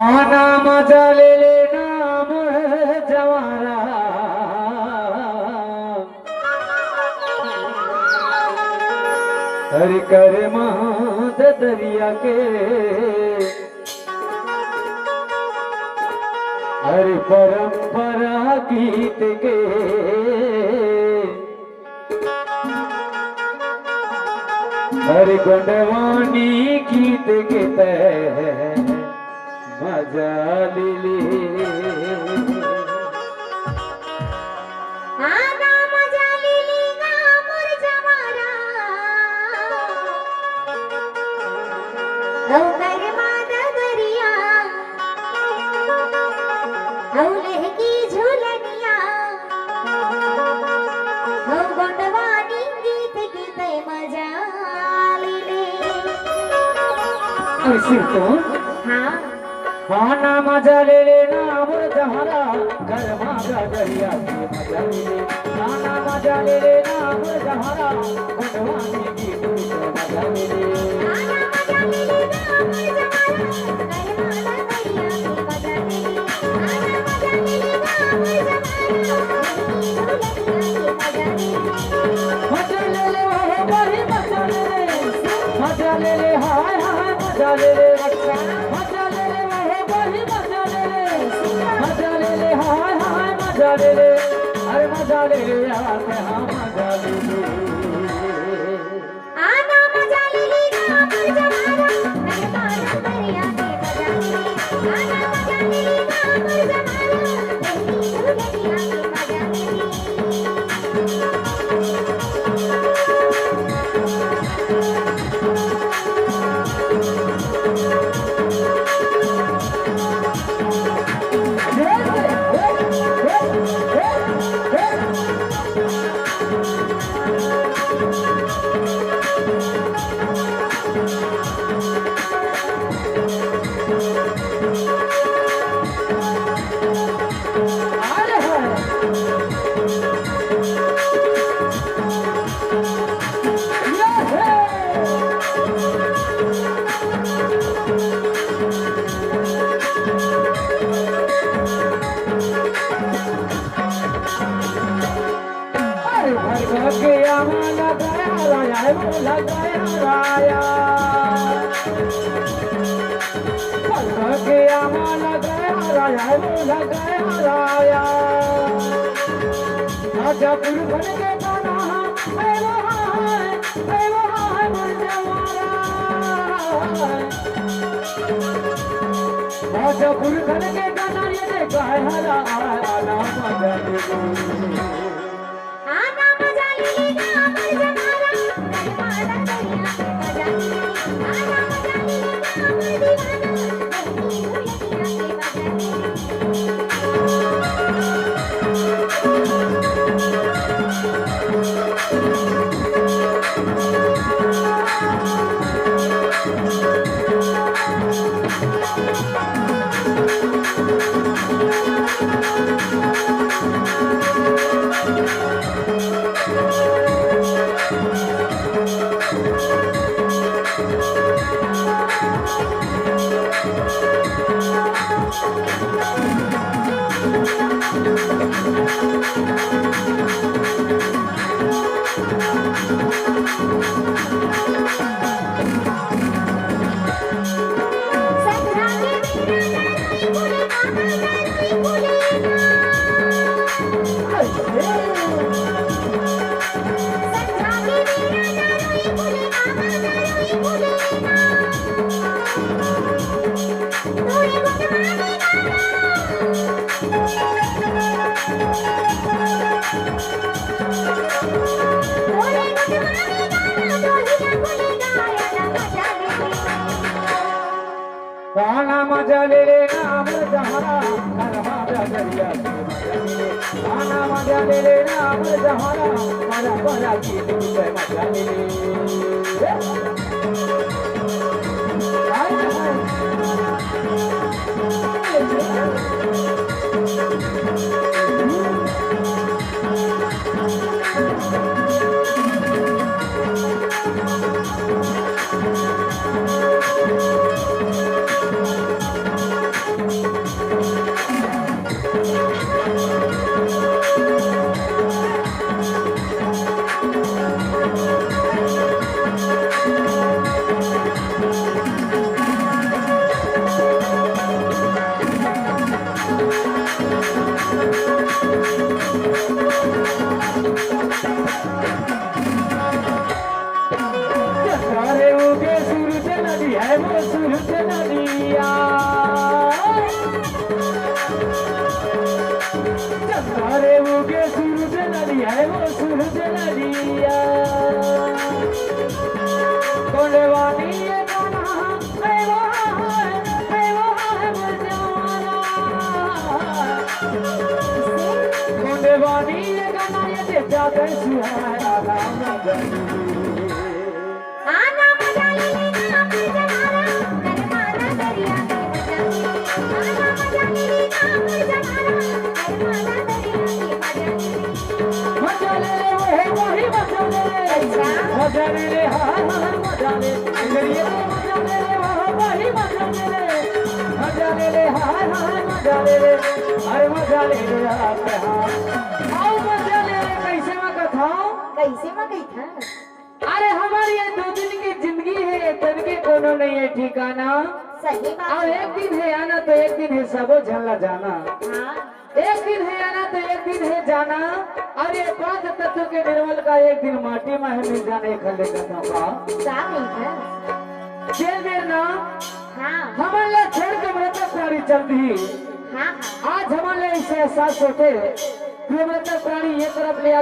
आना मजा ले लेना मोर जवारा हरि कर मात दरिया के हरि परंपरा गीत के हरि गुंडवानी गीत के तय मजा ले आना मजा लिलीगा मोर जवारा औ कर मादा दरिया औ लहकी झूलनिया औ गोंडवानी गीत गीत मजा लिली। ऐसे तो हाँ आना मजा ले लेना मोर जवारा घर मागा दरिया के मजा ले आना मजा ले लेना मोर जवारा गुंडवानी गीत के मजा ले आना मजा लिलीगा मोर जवारा कर मादा दरिया के मजा लिली। आना मजा लिलीगा मोर जवारा मजा ले हो बड़ी मजा ले हाय हाय मजा ले बच्चा मजा ले हो बड़ी मजा ले हाय हाय मजा ले अरे मजा ले यार हाँ मजा ले आना मजा लिलीगा मोर जवारा कर मादा दरिया के मजा लिली। आना मजा लिलीगा मोर जवारा लहकी झूलनिया के मजा लिली। राजापुर बन के गाना राजापुर बन के गाना ये देखा है हरा आना मजा आना मजा लिलीगा मोर जवारा कर मादा दरिया के मजा लिली। आना मजा लिलीगा मोर दीवाना लहकी झूलनिया के गाना मजा ले लेना मोर जहारा घर मागा दरिया के मजा ले गाना मजा ले लेना मोर जहारा मजा बड़ा गीत के मजा ले हाय लिखले बानी ये गाना ये दे जाते सुहाना राम गली आना मजा ले लेना अमर जमाना करमाना दरिया के मजा ले आना मजा ले लेना अमर जमाना करमाना दरिया के मजा ले मजा ले वो वही मजा ले अच्छा मजा ले हाय हाय मजा ले अंगड़िए मजा ले वो वही मजा ले हाय हाय मजा ले अरे मजा ले आप आओ मजा ले कैसे मैं कथाऊं कैसे में गई था अरे हमारी ये 2 दिन की जिंदगी है दिन के कोनो नहीं है ठिकाना सही बात और एक दिन है आना तो एक दिन है सबो झल्ला जाना हाँ एक दिन है आना तो एक दिन है जाना और ये 5 तत्व के निर्मल का एक दिन माटी में है मिल जाने खले का मौका क्या गई था चल मेरे नाम हाँ हमारे छोड़ के मृत प्राणी चलती हाँ हाँ आज हमारे ऐसे एहसास होते कि मृत प्राणी ये तरफ ले